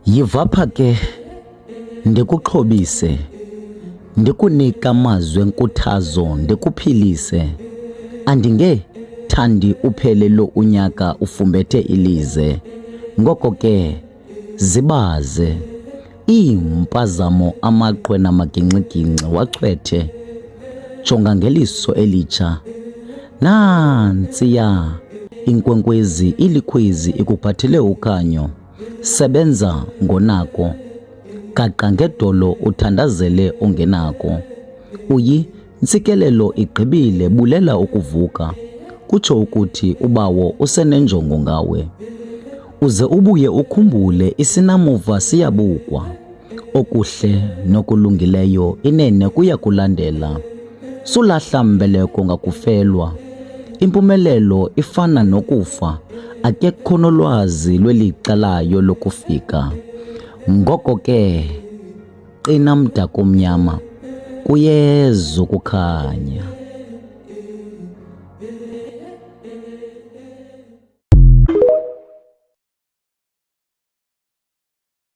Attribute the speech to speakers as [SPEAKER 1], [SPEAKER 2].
[SPEAKER 1] Yivapha ke ndikuxhobise, ndikunika amazwi enkuthazo ndikuphilise. Andingethandi uphele lo unyaka ufumbethe ilize. Ngoko ke zibaze iimpazamo amaqhwe namagingxigingxi wachwethe. Jonga ngeliso elitsha, nantsiya inkwenkwezi ilikhwezi ikuphathele ukhanyo. Sebenza ngonako, gaqa ngedolo uthandazele ongenako. Ntsikelelo igqibile, bulela ukuvuka, kutsho ukuthi ubawo usenenjongo ngawe. Uze ubuye ukhumbule isinamuva siyabukwa, okuhle nokulungileyo inene kuya kulandela. Sulahla mbeleko ngakufelwa, impumelelo ifana nokufa, akekho nolwazi lwelixa layo lokufika. Ngoko ke qina mdakomnyama, kuyeza ukukhanya.